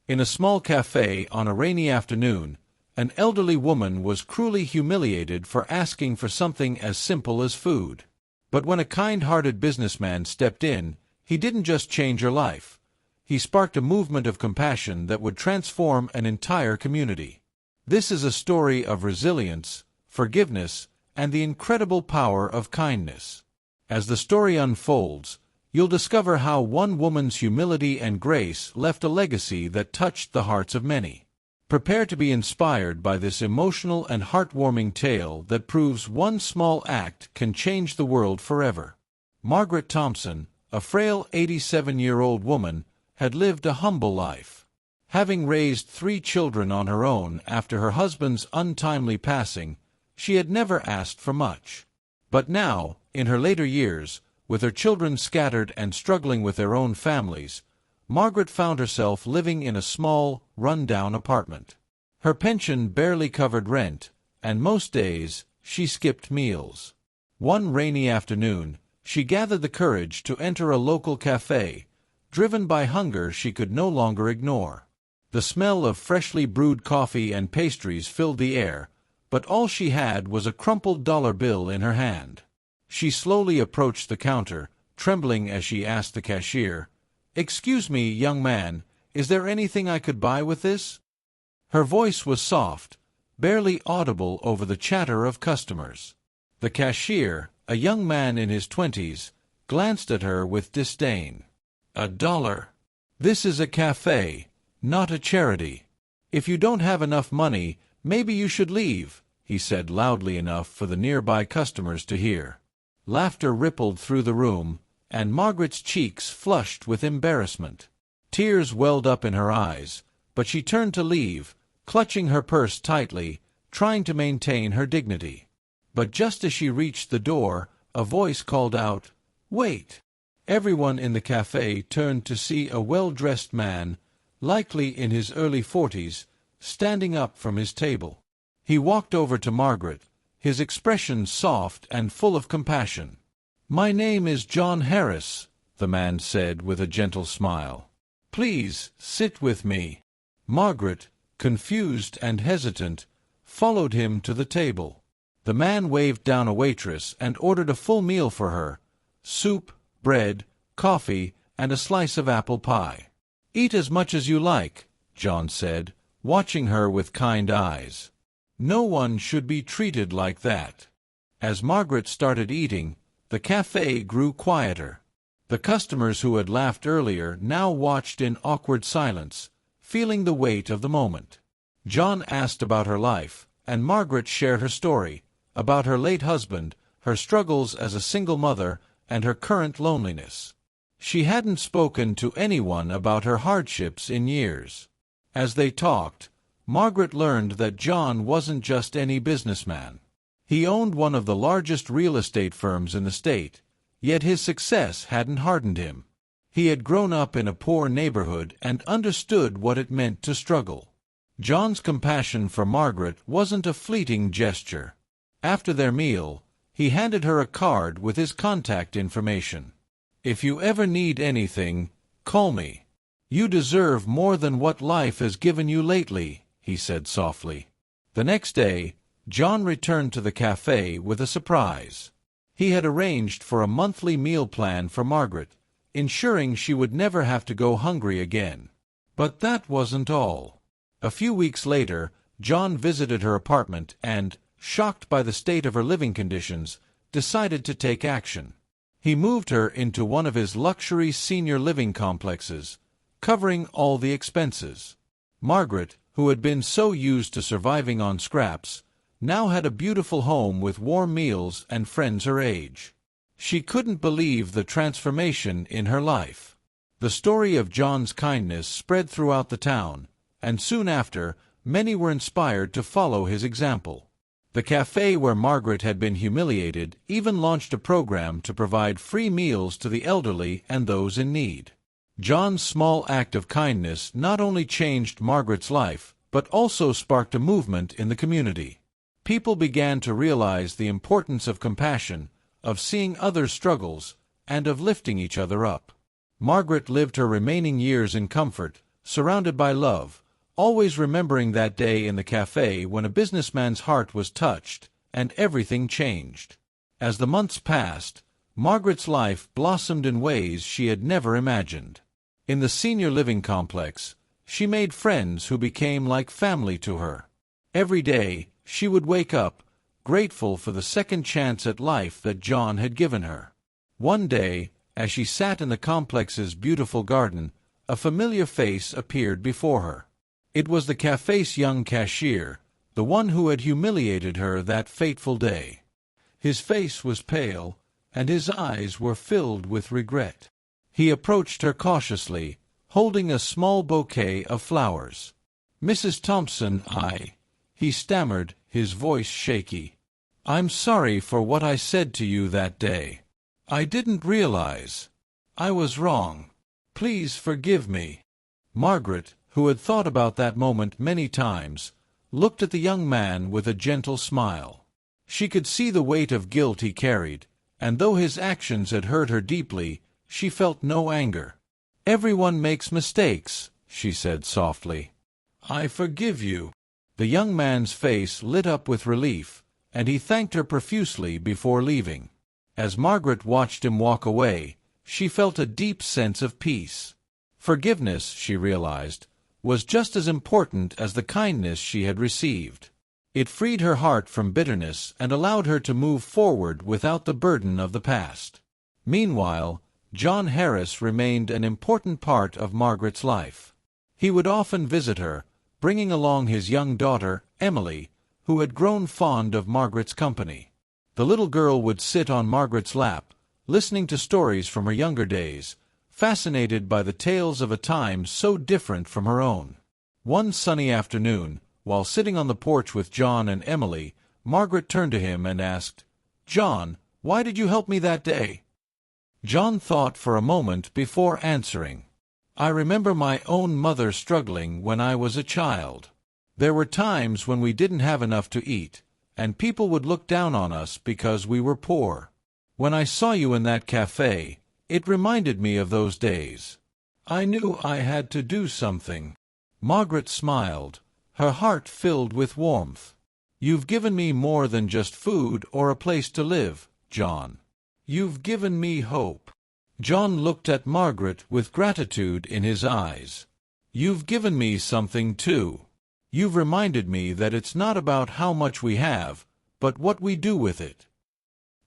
In a small cafe on a rainy afternoon, an elderly woman was cruelly humiliated for asking for something as simple as food. But when a kind-hearted businessman stepped in, he didn't just change her life. He sparked a movement of compassion that would transform an entire community. This is a story of resilience, forgiveness, and the incredible power of kindness. As the story unfolds, you'll discover how one woman's humility and grace left a legacy that touched the hearts of many. Prepare to be inspired by this emotional and heartwarming tale that proves one small act can change the world forever. Margaret Thompson, a frail 87-year-old woman, had lived a humble life. Having raised 3 children on her own after her husband's untimely passing, she had never asked for much. But now, in her later years, with her children scattered and struggling with their own families, Margaret found herself living in a small, run-down apartment. Her pension barely covered rent, and most days she skipped meals. One rainy afternoon, she gathered the courage to enter a local cafe, driven by hunger she could no longer ignore. The smell of freshly brewed coffee and pastries filled the air, but all she had was a crumpled dollar bill in her hand. She slowly approached the counter, trembling as she asked the cashier, "Excuse me, young man, is there anything I could buy with this?" Her voice was soft, barely audible over the chatter of customers. The cashier, a young man in his 20s, glanced at her with disdain. $1. This is a cafe, not a charity. If you don't have enough money, maybe you should leave, he said loudly enough for the nearby customers to hear. Laughter rippled through the room, and Margaret's cheeks flushed with embarrassment. Tears welled up in her eyes, but she turned to leave, clutching her purse tightly, trying to maintain her dignity. But just as she reached the door, a voice called out, "Wait!" Everyone in the cafe turned to see a well-dressed man, likely in his early 40s, standing up from his table. He walked over to Margaret, his expression soft and full of compassion. "My name is John Harris," the man said with a gentle smile. "Please, sit with me." Margaret, confused and hesitant, followed him to the table. The man waved down a waitress and ordered a full meal for her: soup, bread, coffee, and a slice of apple pie. "Eat as much as you like," John said, watching her with kind eyes. "No one should be treated like that." As Margaret started eating, the cafe grew quieter. The customers who had laughed earlier now watched in awkward silence, feeling the weight of the moment. John asked about her life, and Margaret shared her story, about her late husband, her struggles as a single mother, and her current loneliness. She hadn't spoken to anyone about her hardships in years. As they talked, Margaret learned that John wasn't just any businessman. He owned one of the largest real estate firms in the state, yet his success hadn't hardened him. He had grown up in a poor neighborhood and understood what it meant to struggle. John's compassion for Margaret wasn't a fleeting gesture. After their meal, he handed her a card with his contact information. "If you ever need anything, call me. You deserve more than what life has given you lately," he said softly. The next day, John returned to the cafe with a surprise. He had arranged for a monthly meal plan for Margaret, ensuring she would never have to go hungry again. But that wasn't all. A few weeks later, John visited her apartment and, shocked by the state of her living conditions, decided to take action. He moved her into one of his luxury senior living complexes, covering all the expenses. Margaret, who had been so used to surviving on scraps, now had a beautiful home with warm meals and friends her age. She couldn't believe the transformation in her life. The story of John's kindness spread throughout the town, and soon after, many were inspired to follow his example. The cafe where Margaret had been humiliated even launched a program to provide free meals to the elderly and those in need. John's small act of kindness not only changed Margaret's life, but also sparked a movement in the community. People began to realize the importance of compassion, of seeing others' struggles, and of lifting each other up. Margaret lived her remaining years in comfort, surrounded by love, always remembering that day in the cafe when a businessman's heart was touched and everything changed. As the months passed, Margaret's life blossomed in ways she had never imagined. In the senior living complex, she made friends who became like family to her. Every day, she would wake up, grateful for the second chance at life that John had given her. One day, as she sat in the complex's beautiful garden, a familiar face appeared before her. It was the cafe's young cashier, the one who had humiliated her that fateful day. His face was pale, and his eyes were filled with regret. He approached her cautiously, holding a small bouquet of flowers. "Mrs. Thompson, he stammered, his voice shaky. "I'm sorry for what I said to you that day. I didn't realize. I was wrong. Please forgive me." Margaret, who had thought about that moment many times, looked at the young man with a gentle smile. She could see the weight of guilt he carried, and though his actions had hurt her deeply, she felt no anger. "Everyone makes mistakes," she said softly. "I forgive you." The young man's face lit up with relief, and he thanked her profusely before leaving. As Margaret watched him walk away, she felt a deep sense of peace. Forgiveness, she realized, was just as important as the kindness she had received. It freed her heart from bitterness and allowed her to move forward without the burden of the past. Meanwhile, John Harris remained an important part of Margaret's life. He would often visit her, bringing along his young daughter, Emily, who had grown fond of Margaret's company. The little girl would sit on Margaret's lap, listening to stories from her younger days, fascinated by the tales of a time so different from her own. One sunny afternoon, while sitting on the porch with John and Emily, Margaret turned to him and asked, "John, why did you help me that day?" John thought for a moment before answering. "I remember my own mother struggling when I was a child. There were times when we didn't have enough to eat, and people would look down on us because we were poor. When I saw you in that cafe, it reminded me of those days. I knew I had to do something." Margaret smiled, her heart filled with warmth. "You've given me more than just food or a place to live, John. You've given me hope." John looked at Margaret with gratitude in his eyes. "You've given me something, too. You've reminded me that it's not about how much we have, but what we do with it."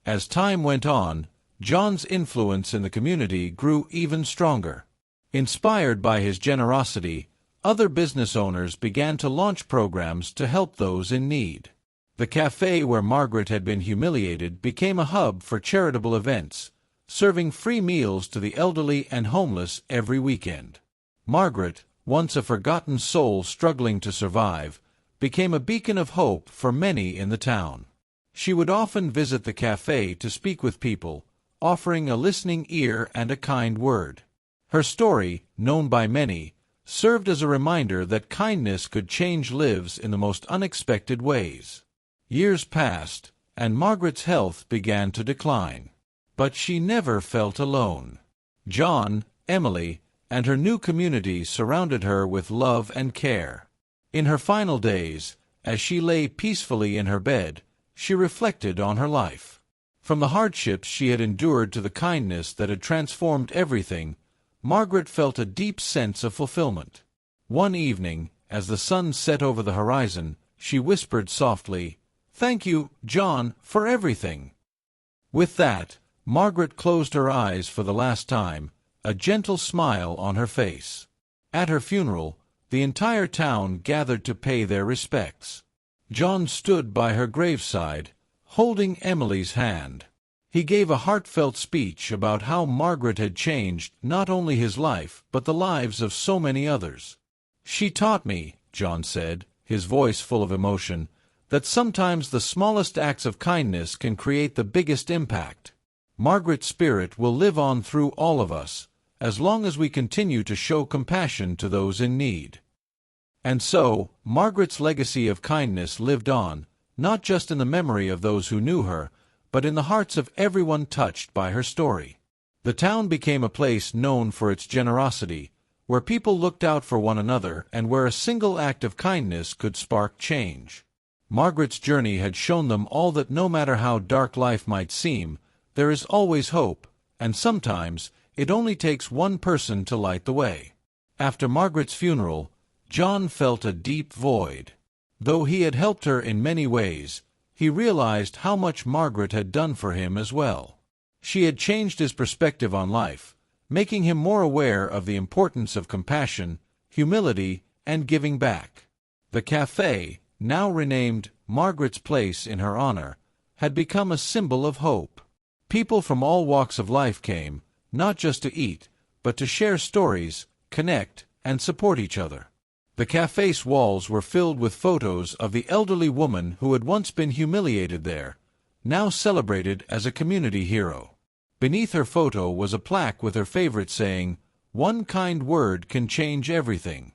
As time went on, John's influence in the community grew even stronger. Inspired by his generosity, other business owners began to launch programs to help those in need. The cafe where Margaret had been humiliated became a hub for charitable events, serving free meals to the elderly and homeless every weekend. Margaret, once a forgotten soul struggling to survive, became a beacon of hope for many in the town. She would often visit the cafe to speak with people, offering a listening ear and a kind word. Her story, known by many, served as a reminder that kindness could change lives in the most unexpected ways. Years passed, and Margaret's health began to decline. But she never felt alone. John, Emily, and her new community surrounded her with love and care. In her final days, as she lay peacefully in her bed, she reflected on her life. From the hardships she had endured to the kindness that had transformed everything, Margaret felt a deep sense of fulfillment. One evening, as the sun set over the horizon, she whispered softly, "Thank you, John, for everything." With that, Margaret closed her eyes for the last time, a gentle smile on her face. At her funeral, the entire town gathered to pay their respects. John stood by her graveside, holding Emily's hand. He gave a heartfelt speech about how Margaret had changed not only his life but the lives of so many others. "She taught me," John said, his voice full of emotion, "that sometimes the smallest acts of kindness can create the biggest impact. Margaret's spirit will live on through all of us, as long as we continue to show compassion to those in need." And so, Margaret's legacy of kindness lived on, not just in the memory of those who knew her, but in the hearts of everyone touched by her story. The town became a place known for its generosity, where people looked out for one another and where a single act of kindness could spark change. Margaret's journey had shown them all that no matter how dark life might seem, there is always hope, and sometimes it only takes one person to light the way. After Margaret's funeral, John felt a deep void. Though he had helped her in many ways, he realized how much Margaret had done for him as well. She had changed his perspective on life, making him more aware of the importance of compassion, humility, and giving back. The cafe, now renamed Margaret's Place in her honor, had become a symbol of hope. People from all walks of life came, not just to eat, but to share stories, connect, and support each other. The cafe's walls were filled with photos of the elderly woman who had once been humiliated there, now celebrated as a community hero. Beneath her photo was a plaque with her favorite saying, "One kind word can change everything."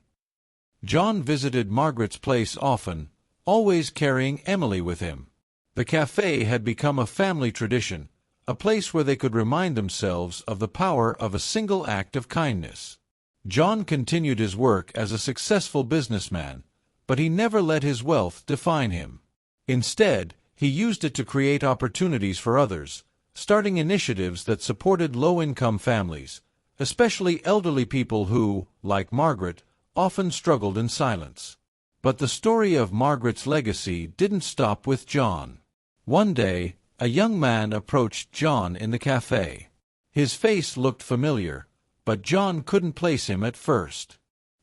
John visited Margaret's place often, always carrying Emily with him. The cafe had become a family tradition, a place where they could remind themselves of the power of a single act of kindness. John continued his work as a successful businessman, but he never let his wealth define him. Instead, he used it to create opportunities for others, starting initiatives that supported low-income families, especially elderly people who, like Margaret, often struggled in silence. But the story of Margaret's legacy didn't stop with John. One day, a young man approached John in the cafe. His face looked familiar, but John couldn't place him at first.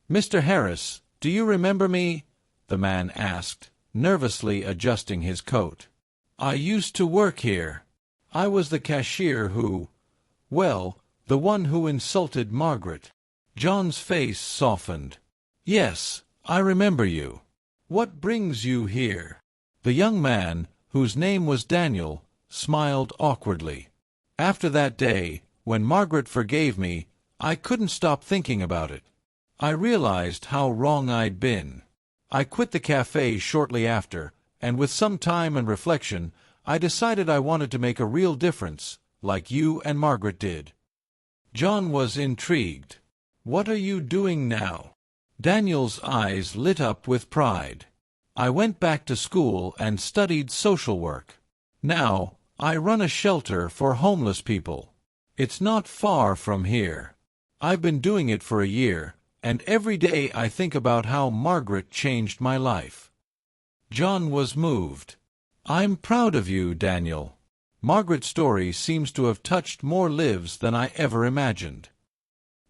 "Mr. Harris, do you remember me?" the man asked, nervously adjusting his coat. "I used to work here. I was the cashier well, the one who insulted Margaret." John's face softened. "Yes, I remember you. What brings you here?" The young man, whose name was Daniel, smiled awkwardly. "After that day, when Margaret forgave me, I couldn't stop thinking about it. I realized how wrong I'd been. I quit the cafe shortly after, and with some time and reflection, I decided I wanted to make a real difference, like you and Margaret did." John was intrigued. "What are you doing now?" Daniel's eyes lit up with pride. "I went back to school and studied social work. Now, I run a shelter for homeless people. It's not far from here. I've been doing it for a year, and every day I think about how Margaret changed my life." John was moved. "I'm proud of you, Daniel. Margaret's story seems to have touched more lives than I ever imagined."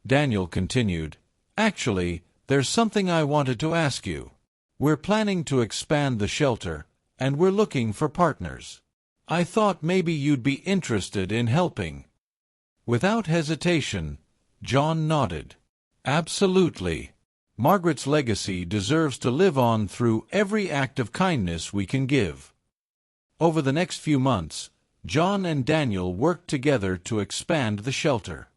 Daniel continued, "Actually, there's something I wanted to ask you. We're planning to expand the shelter, and we're looking for partners. I thought maybe you'd be interested in helping." Without hesitation, John nodded. "Absolutely. Margaret's legacy deserves to live on through every act of kindness we can give." Over the next few months, John and Daniel worked together to expand the shelter.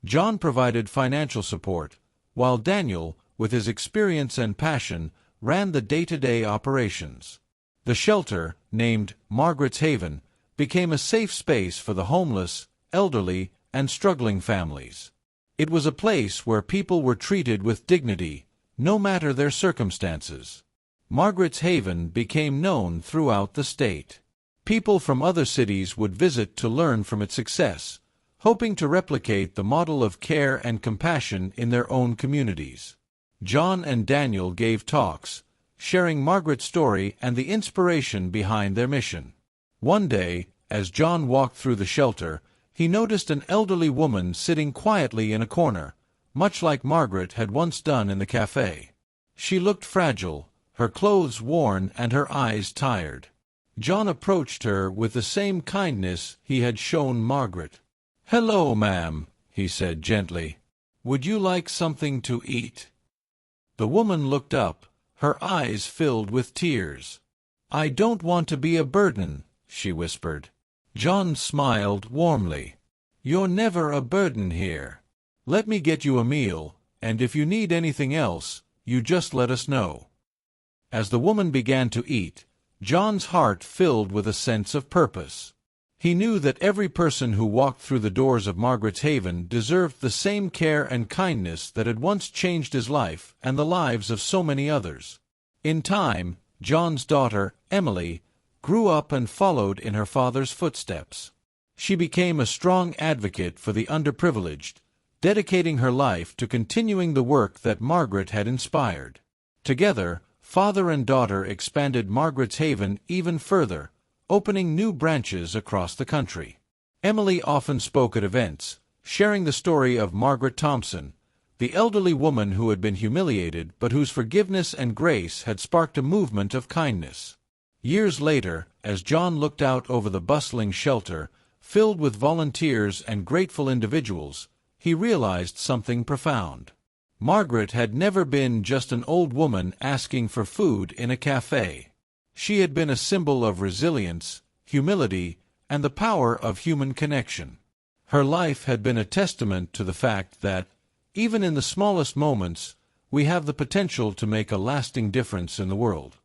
John provided financial support, while Daniel, with his experience and passion, ran the day-to-day operations. The shelter, named Margaret's Haven, became a safe space for the homeless, elderly, and struggling families. It was a place where people were treated with dignity, no matter their circumstances. Margaret's Haven became known throughout the state. People from other cities would visit to learn from its success, hoping to replicate the model of care and compassion in their own communities. John and Daniel gave talks, sharing Margaret's story and the inspiration behind their mission. One day, as John walked through the shelter, he noticed an elderly woman sitting quietly in a corner, much like Margaret had once done in the cafe. She looked fragile, her clothes worn and her eyes tired. John approached her with the same kindness he had shown Margaret. "Hello, ma'am," he said gently. "Would you like something to eat?" The woman looked up, her eyes filled with tears. "I don't want to be a burden," she whispered. John smiled warmly. "You're never a burden here. Let me get you a meal, and if you need anything else, you just let us know." As the woman began to eat, John's heart filled with a sense of purpose. He knew that every person who walked through the doors of Margaret's Haven deserved the same care and kindness that had once changed his life and the lives of so many others. In time, John's daughter, Emily, grew up and followed in her father's footsteps. She became a strong advocate for the underprivileged, dedicating her life to continuing the work that Margaret had inspired. Together, father and daughter expanded Margaret's Haven even further, opening new branches across the country. Emily often spoke at events, sharing the story of Margaret Thompson, the elderly woman who had been humiliated but whose forgiveness and grace had sparked a movement of kindness. Years later, as John looked out over the bustling shelter, filled with volunteers and grateful individuals, he realized something profound. Margaret had never been just an old woman asking for food in a cafe. She had been a symbol of resilience, humility, and the power of human connection. Her life had been a testament to the fact that, even in the smallest moments, we have the potential to make a lasting difference in the world.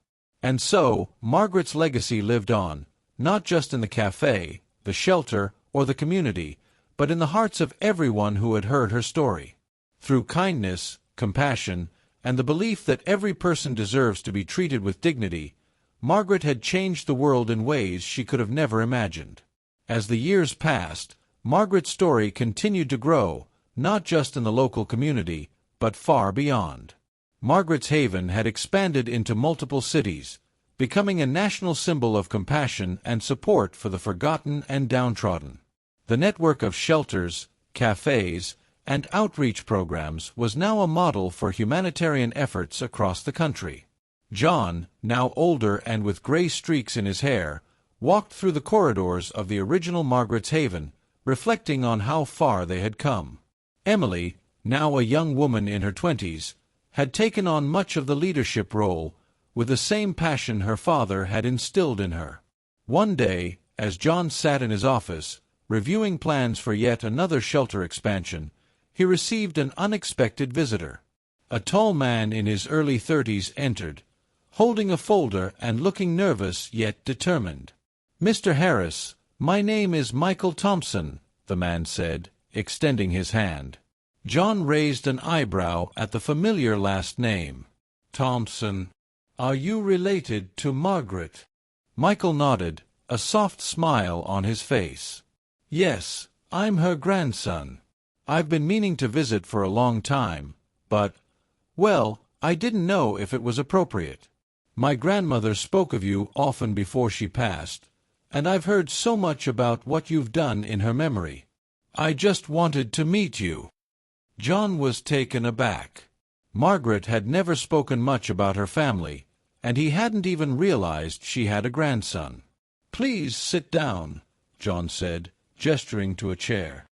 And so, Margaret's legacy lived on, not just in the cafe, the shelter, or the community, but in the hearts of everyone who had heard her story. Through kindness, compassion, and the belief that every person deserves to be treated with dignity, Margaret had changed the world in ways she could have never imagined. As the years passed, Margaret's story continued to grow, not just in the local community, but far beyond. Margaret's Haven had expanded into multiple cities, becoming a national symbol of compassion and support for the forgotten and downtrodden. The network of shelters, cafes, and outreach programs was now a model for humanitarian efforts across the country. John, now older and with gray streaks in his hair, walked through the corridors of the original Margaret's Haven, reflecting on how far they had come. Emily, now a young woman in her 20s, had taken on much of the leadership role, with the same passion her father had instilled in her. One day, as John sat in his office, reviewing plans for yet another shelter expansion, he received an unexpected visitor. A tall man in his early 30s entered, holding a folder and looking nervous yet determined. "Mr. Harris, my name is Michael Thompson," the man said, extending his hand. John raised an eyebrow at the familiar last name. "Thompson. Are you related to Margaret?" Michael nodded, a soft smile on his face. "Yes, I'm her grandson. I've been meaning to visit for a long time, but, well, I didn't know if it was appropriate. My grandmother spoke of you often before she passed, and I've heard so much about what you've done in her memory. I just wanted to meet you." John was taken aback. Margaret had never spoken much about her family, and he hadn't even realized she had a grandson. "Please sit down," John said, gesturing to a chair.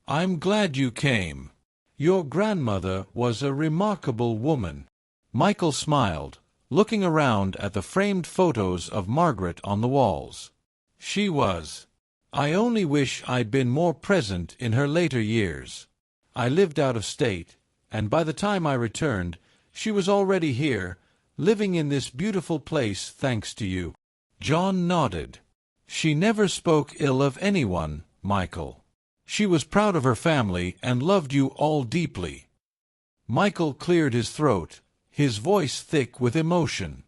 "I'm glad you came. Your grandmother was a remarkable woman." Michael smiled, looking around at the framed photos of Margaret on the walls. "She was. I only wish I'd been more present in her later years. I lived out of state, and by the time I returned, she was already here, living in this beautiful place thanks to you." John nodded. "She never spoke ill of anyone, Michael. She was proud of her family and loved you all deeply." Michael cleared his throat, his voice thick with emotion.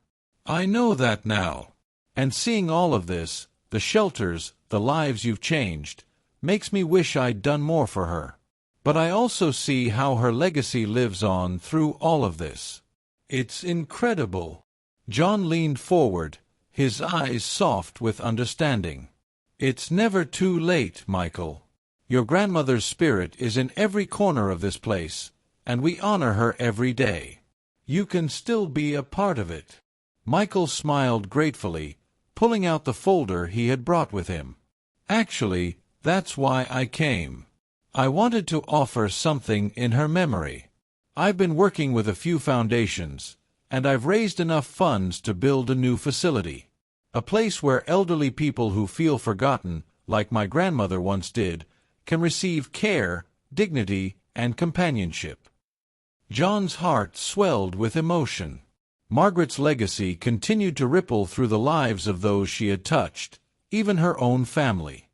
"I know that now. And seeing all of this, the shelters, the lives you've changed, makes me wish I'd done more for her. But I also see how her legacy lives on through all of this. It's incredible." John leaned forward, his eyes soft with understanding. "It's never too late, Michael. Your grandmother's spirit is in every corner of this place, and we honor her every day. You can still be a part of it." Michael smiled gratefully, pulling out the folder he had brought with him. "Actually, that's why I came. I wanted to offer something in her memory. I've been working with a few foundations, and I've raised enough funds to build a new facility. A place where elderly people who feel forgotten, like my grandmother once did, can receive care, dignity, and companionship." John's heart swelled with emotion. Margaret's legacy continued to ripple through the lives of those she had touched, even her own family.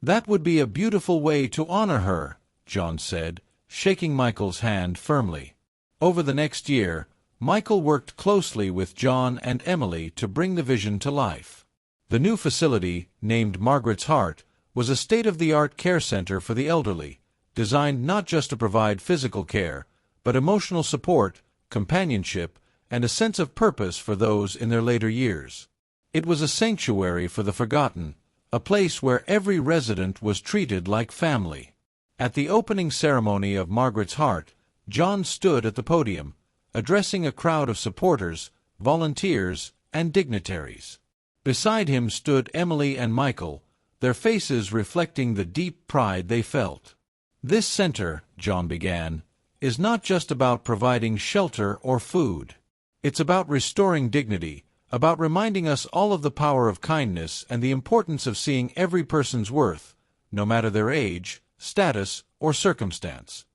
"That would be a beautiful way to honor her," John said, shaking Michael's hand firmly. Over the next year, Michael worked closely with John and Emily to bring the vision to life. The new facility, named Margaret's Heart, was a state-of-the-art care center for the elderly, designed not just to provide physical care, but emotional support, companionship, and a sense of purpose for those in their later years. It was a sanctuary for the forgotten, a place where every resident was treated like family. At the opening ceremony of Margaret's Heart, John stood at the podium, addressing a crowd of supporters, volunteers, and dignitaries. Beside him stood Emily and Michael, their faces reflecting the deep pride they felt. "This center," John began, "is not just about providing shelter or food. It's about restoring dignity, about reminding us all of the power of kindness and the importance of seeing every person's worth, no matter their age, status, or circumstance."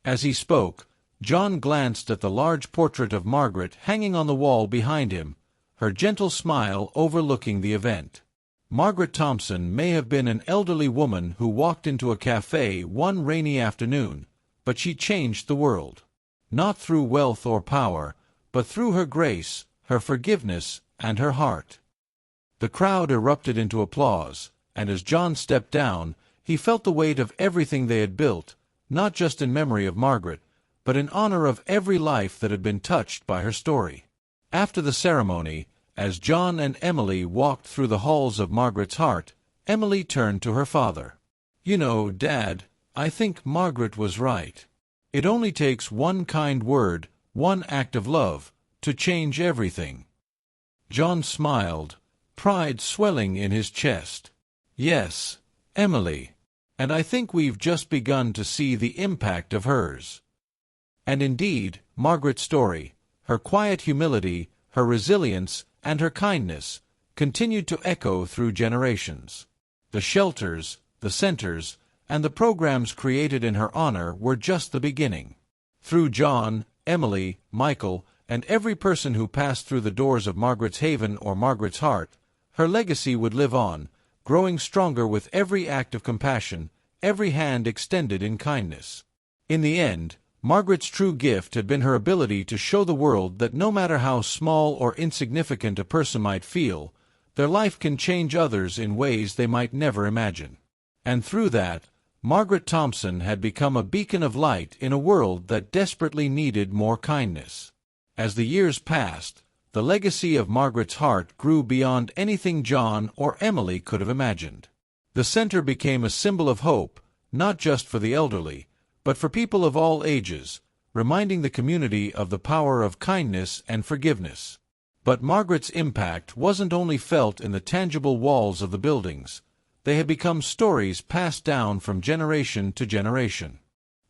As he spoke, John glanced at the large portrait of Margaret hanging on the wall behind him, her gentle smile overlooking the event. Margaret Thompson may have been an elderly woman who walked into a cafe one rainy afternoon, but she changed the world. Not through wealth or power, but through her grace, her forgiveness, and her heart. The crowd erupted into applause, and as John stepped down, he felt the weight of everything they had built, not just in memory of Margaret, but in honor of every life that had been touched by her story. After the ceremony, as John and Emily walked through the halls of Margaret's Heart, Emily turned to her father. "You know, Dad, I think Margaret was right. It only takes one kind word, one act of love, to change everything." John smiled, pride swelling in his chest. "Yes, Emily. And I think we've just begun to see the impact of hers." And indeed, Margaret's story, her quiet humility, her resilience, and her kindness, continued to echo through generations. The shelters, the centers, and the programs created in her honor were just the beginning. Through John, Emily, Michael, and every person who passed through the doors of Margaret's Haven or Margaret's Heart, her legacy would live on, growing stronger with every act of compassion, every hand extended in kindness. In the end, Margaret's true gift had been her ability to show the world that no matter how small or insignificant a person might feel, their life can change others in ways they might never imagine. And through that, Margaret Thompson had become a beacon of light in a world that desperately needed more kindness. As the years passed, the legacy of Margaret's Heart grew beyond anything John or Emily could have imagined. The center became a symbol of hope, not just for the elderly, but for people of all ages, reminding the community of the power of kindness and forgiveness. But Margaret's impact wasn't only felt in the tangible walls of the buildings. They had become stories passed down from generation to generation.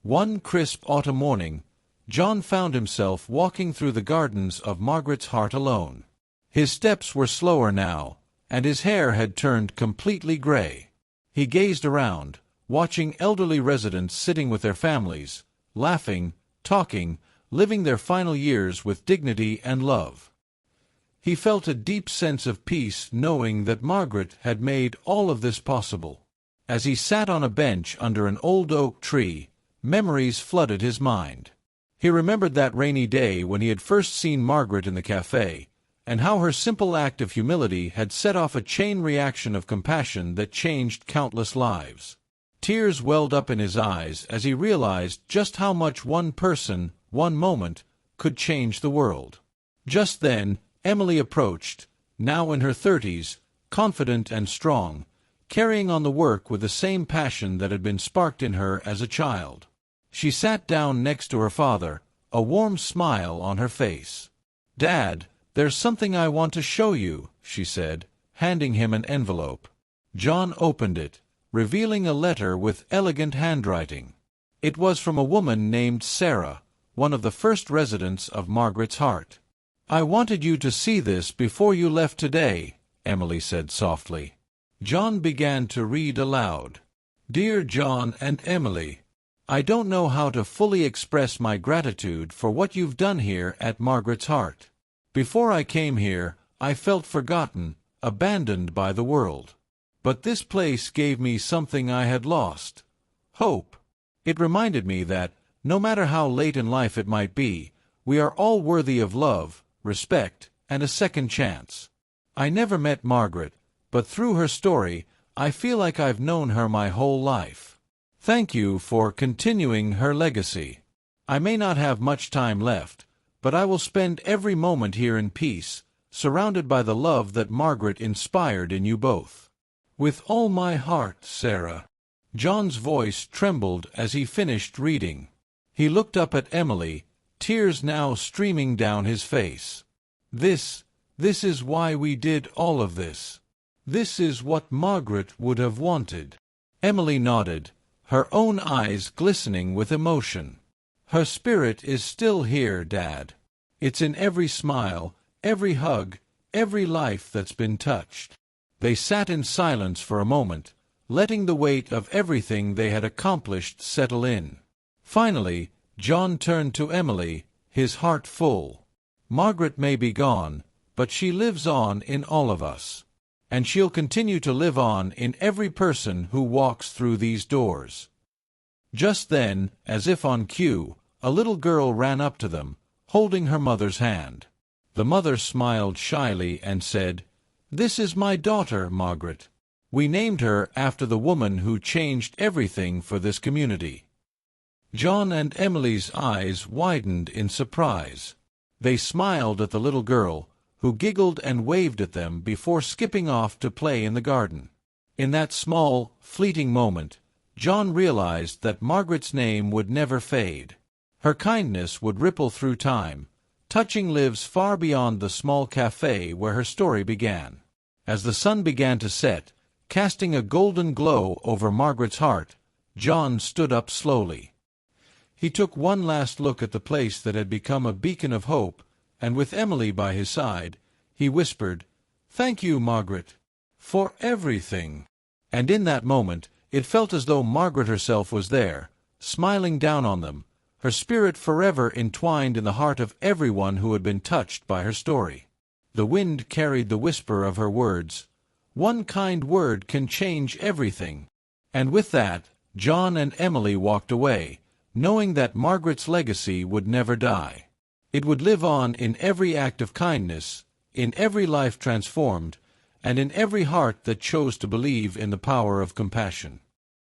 One crisp autumn morning, John found himself walking through the gardens of Margaret's Heart alone. His steps were slower now, and his hair had turned completely gray. He gazed around, watching elderly residents sitting with their families, laughing, talking, living their final years with dignity and love. He felt a deep sense of peace knowing that Margaret had made all of this possible. As he sat on a bench under an old oak tree, memories flooded his mind. He remembered that rainy day when he had first seen Margaret in the cafe, and how her simple act of humility had set off a chain reaction of compassion that changed countless lives. Tears welled up in his eyes as he realized just how much one person, one moment, could change the world. Just then, Emily approached, now in her 30s, confident and strong, carrying on the work with the same passion that had been sparked in her as a child. She sat down next to her father, a warm smile on her face. "Dad, there's something I want to show you," she said, handing him an envelope. John opened it, revealing a letter with elegant handwriting. It was from a woman named Sarah, one of the first residents of Margaret's Heart. "I wanted you to see this before you left today," Emily said softly. John began to read aloud. "Dear John and Emily, I don't know how to fully express my gratitude for what you've done here at Margaret's Heart. Before I came here, I felt forgotten, abandoned by the world. But this place gave me something I had lost: hope. It reminded me that, no matter how late in life it might be, we are all worthy of love, respect, and a second chance. I never met Margaret, but through her story, I feel like I've known her my whole life. Thank you for continuing her legacy. I may not have much time left, but I will spend every moment here in peace, surrounded by the love that Margaret inspired in you both. With all my heart, Sarah. John's voice trembled as he finished reading. He looked up at Emily, tears now streaming down his face. This is why we did all of this. This is what Margaret would have wanted. Emily nodded, her own eyes glistening with emotion. Her spirit is still here, Dad. It's in every smile, every hug, every life that's been touched. They sat in silence for a moment, letting the weight of everything they had accomplished settle in. Finally, John turned to Emily, his heart full. Margaret may be gone, but she lives on in all of us. And she'll continue to live on in every person who walks through these doors. Just then, as if on cue, a little girl ran up to them, holding her mother's hand. The mother smiled shyly and said, "This is my daughter, Margaret. We named her after the woman who changed everything for this community." John and Emily's eyes widened in surprise. They smiled at the little girl, who giggled and waved at them before skipping off to play in the garden. In that small, fleeting moment, John realized that Margaret's name would never fade. Her kindness would ripple through time, touching lives far beyond the small cafe where her story began. As the sun began to set, casting a golden glow over Margaret's heart, John stood up slowly. He took one last look at the place that had become a beacon of hope, and with Emily by his side, he whispered, "Thank you, Margaret, for everything." And in that moment, it felt as though Margaret herself was there, smiling down on them, her spirit forever entwined in the heart of everyone who had been touched by her story. The wind carried the whisper of her words. One kind word can change everything. And with that, John and Emily walked away, knowing that Margaret's legacy would never die. It would live on in every act of kindness, in every life transformed, and in every heart that chose to believe in the power of compassion.